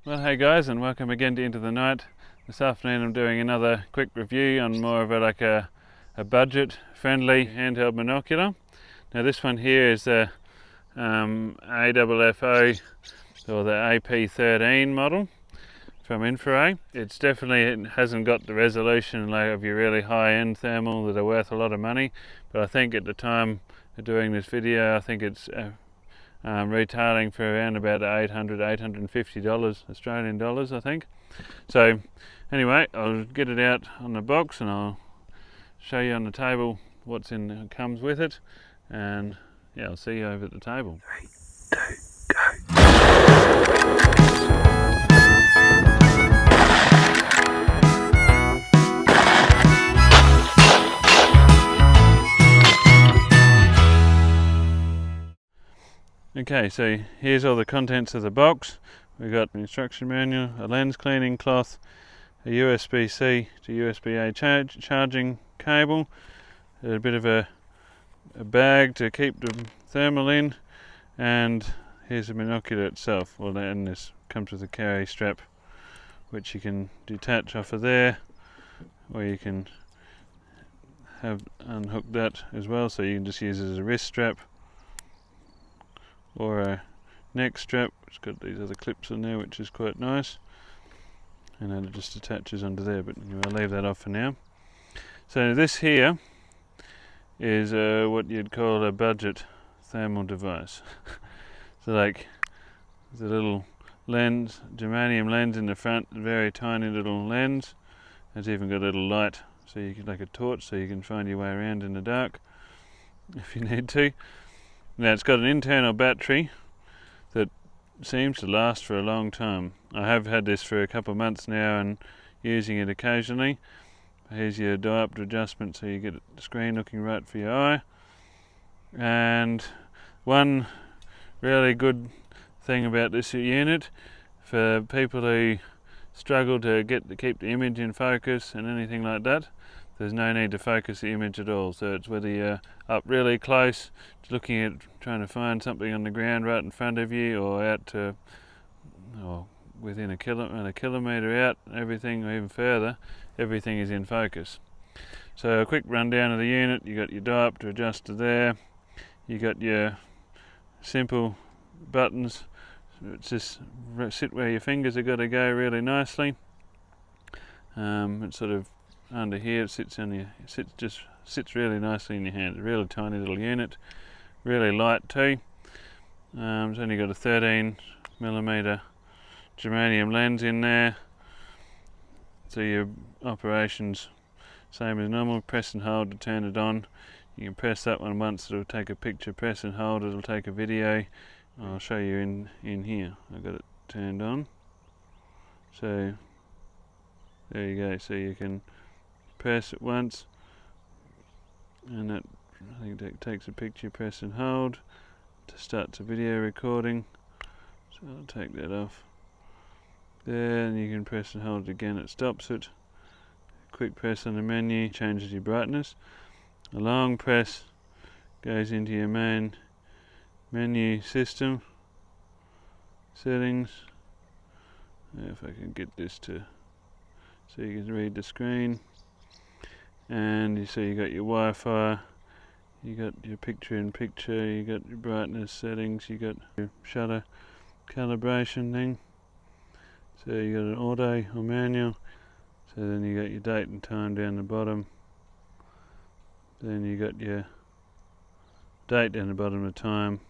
Well, hey guys, and welcome again to Into the Night. This afternoon I'm doing another quick review on more of a budget friendly handheld binocular. Now this one here is the AFFO or the AP13 model from InfiRay. It hasn't got the resolution of your really high-end thermal that are worth a lot of money, but I think at the time of doing this video I think it's retailing for around about $850 Australian dollars, I think. So anyway, I'll get it out on the box and I'll show you on the table what's comes with it, and yeah, I'll see you over at the table. 3, 2, go. Okay, so here's all the contents of the box. We've got an instruction manual, a lens cleaning cloth, a USB-C to USB-A charging cable, a bit of a bag to keep the thermal in, and here's the binocular itself. Well, and this comes with a carry strap which you can detach off of there, or you can unhook that as well, so you can just use it as a wrist strap or a neck strap. It's got these other clips on there which is quite nice, and then it just attaches onto there, but I'll leave that off for now. So this here is what you'd call a budget thermal device. So like the little lens, germanium lens in the front, a very tiny little lens. It's even got a little light, so you can, like a torch, so you can find your way around in the dark if you need to. Now it's got an internal battery that seems to last for a long time. I have had this for a couple of months now and using it occasionally. Here's your diopter adjustment, so you get the screen looking right for your eye. And one really good thing about this unit, for people who struggle to keep the image in focus and anything like that, there's no need to focus the image at all. So it's whether you're up really close, looking at trying to find something on the ground right in front of you, or out to, or within a kilometre out, everything, or even further, everything is in focus. So a quick rundown of the unit: you got your diopter adjuster there, you got your simple buttons which just sit where your fingers have got to go really nicely. It's sort of under here, it sits really nicely in your hand. It's a really tiny little unit, really light too. It's only got a 13mm germanium lens in there, so your operations same as normal. Press and hold to turn it on. You can press that one once, it'll take a picture. Press and hold, it'll take a video. I'll show you in here. I've got it turned on, so there you go. So you can press it once and that, I think that takes a picture. Press and hold to start the video recording, so I'll take that off there, and you can press and hold it again, it stops it. Quick press on the menu changes your brightness. A long press goes into your main menu system settings. If I can get this to so you can read the screen, and you see you got your Wi-Fi, you got your picture-in-picture, you got your brightness settings, you got your shutter calibration thing. So you got an auto or manual. So then you got your date and time down the bottom. Then you got your date down the bottom of time,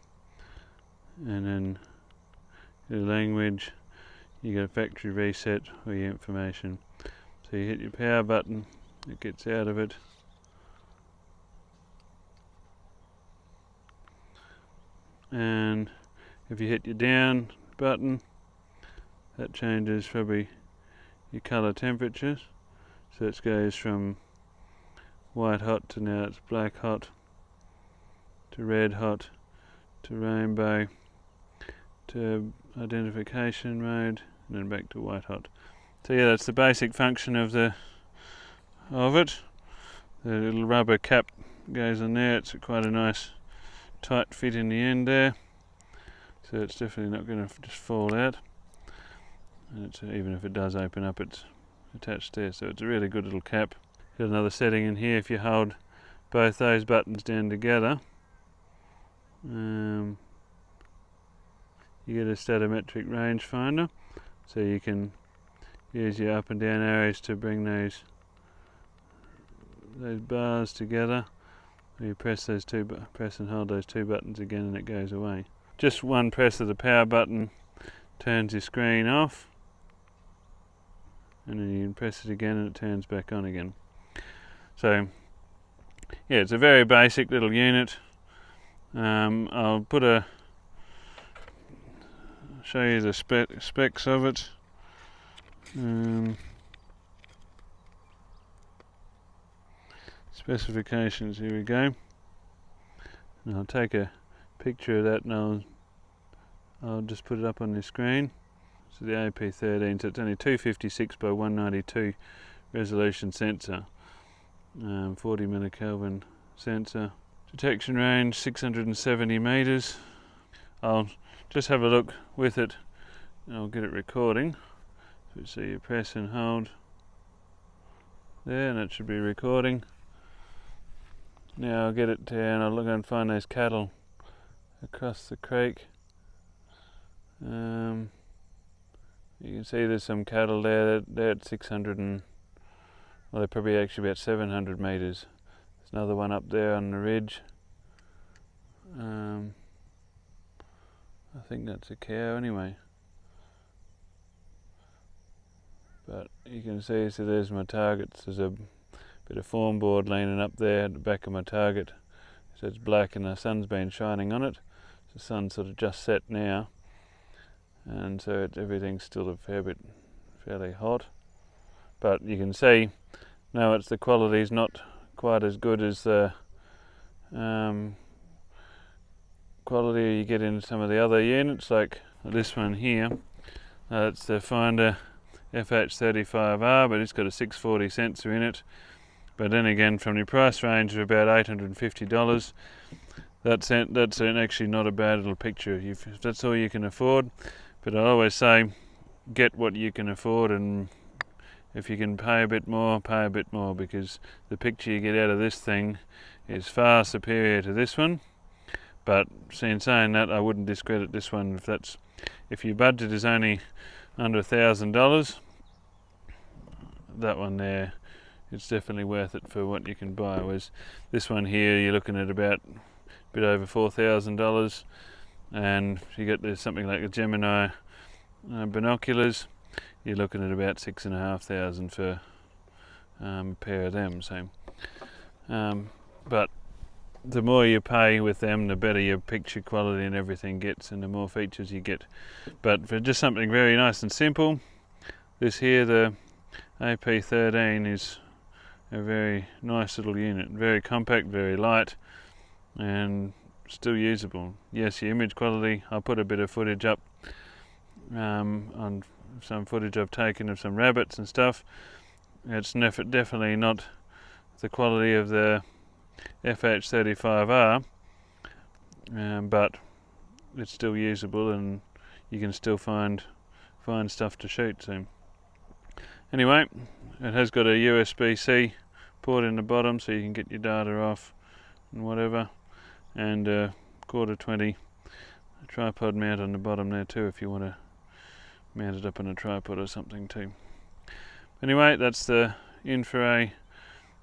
and then your language. You got a factory reset or your information. So you hit your power button, it gets out of it. And if you hit your down button, that changes probably your colour temperatures. So it goes from white hot to now it's black hot, to red hot, to rainbow, to identification mode, and then back to white hot. So yeah, that's the basic function of it. The little rubber cap goes on there. It's quite a nice tight fit in the end there, so it's definitely not going to just fall out. and it's, even if it does open up, it's attached there, so it's a really good little cap. Got another setting in here. If you hold both those buttons down together, you get a statometric rangefinder, so you can use your up and down arrows to bring those bars together. You press and hold those two buttons again, and it goes away. Just one press of the power button turns your screen off, and then you can press it again and it turns back on again. So yeah, it's a very basic little unit. I'll show you the specs of it. Specifications, here we go. And I'll take a picture of that and I'll just put it up on the screen. So the AP13, so it's only 256 by 192 resolution sensor, 40 millikelvin sensor. Detection range 670 meters. I'll just have a look with it and I'll get it recording. So you press and hold there, and it should be recording. Now I'll get it down. I'll look and find those cattle across the creek. You can see there's some cattle there. They're at 600 and, well, they're probably actually about 700 meters. There's another one up there on the ridge. I think that's a cow anyway. But you can see, so there's my targets. There's a bit of form board leaning up there at the back of my target. So it's black and the sun's been shining on it. The sun's sort of just set now, and so everything's still a fair bit fairly hot. But you can see now the quality's not quite as good as the quality you get in some of the other units, like this one here. It's the Finder FH35R, but it's got a 640 sensor in it. But then again, from the price range of about $850, that's actually not a bad little picture if that's all you can afford. But I always say, get what you can afford, and if you can pay a bit more, because the picture you get out of this thing is far superior to this one. But in saying that, I wouldn't discredit this one if your budget is only under $1,000. That one there, it's definitely worth it for what you can buy. Whereas this one here, you're looking at about a bit over $4,000, and if you get there's something like the Gemini binoculars, you're looking at about $6,500 for a pair of them. So, but the more you pay with them, the better your picture quality and everything gets, and the more features you get. But for just something very nice and simple, this here, the AP13, is a very nice little unit. Very compact, very light, and still usable. Yes, your image quality, I'll put a bit of footage up on some footage I've taken of some rabbits and stuff. It's definitely not the quality of the FH35R, but it's still usable, and you can still find stuff to shoot. So anyway, it has got a USB-C port in the bottom, so you can get your data off and whatever, and a 1/4-20 tripod mount on the bottom there too, if you want to mount it up on a tripod or something too. Anyway, that's the InfiRay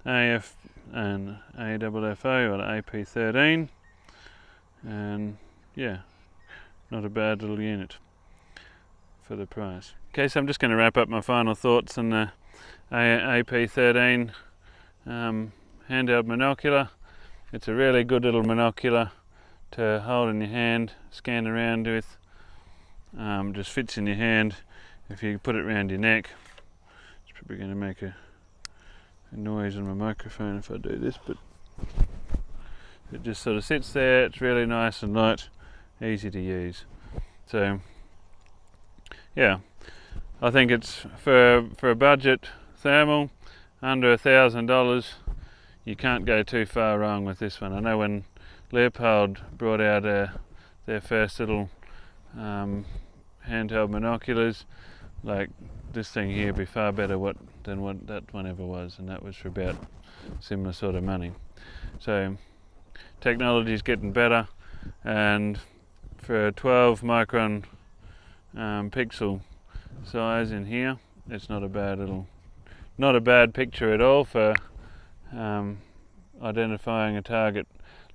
AF and AFFO, or AP13, and yeah, not a bad little unit for the price. Okay, so I'm just going to wrap up my final thoughts on the AP13 handheld binocular. It's a really good little binocular to hold in your hand, scan around with. Just fits in your hand. If you put it around your neck, it's probably going to make a noise on my microphone if I do this, but it just sort of sits there. It's really nice and light, easy to use. So yeah, I think it's for a budget thermal under $1,000, you can't go too far wrong with this one. I know when Leopold brought out their first little handheld binoculars, like this thing here would be far better than what that one ever was, and that was for about similar sort of money. So technology is getting better, and for a 12 micron pixel size in here, it's not a bad picture at all for identifying a target.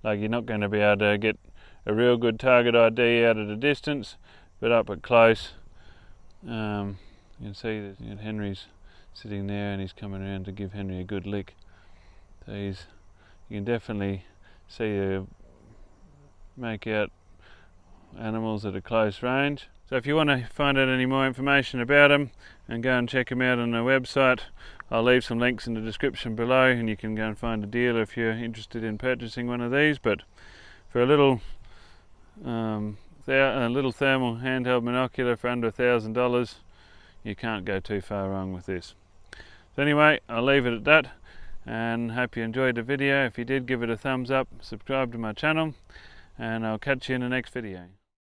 Like, you're not going to be able to get a real good target ID out at a distance, but up at close, you can see that Henry's sitting there and he's coming around to give Henry a good lick. So you can definitely see make out animals at a close range. So if you want to find out any more information about them and go and check them out on their website, I'll leave some links in the description below, and you can go and find a deal if you're interested in purchasing one of these. But for a little thermal handheld binocular for under $1,000, you can't go too far wrong with this. So anyway, I'll leave it at that, and hope you enjoyed the video. If you did, give it a thumbs up, subscribe to my channel, and I'll catch you in the next video.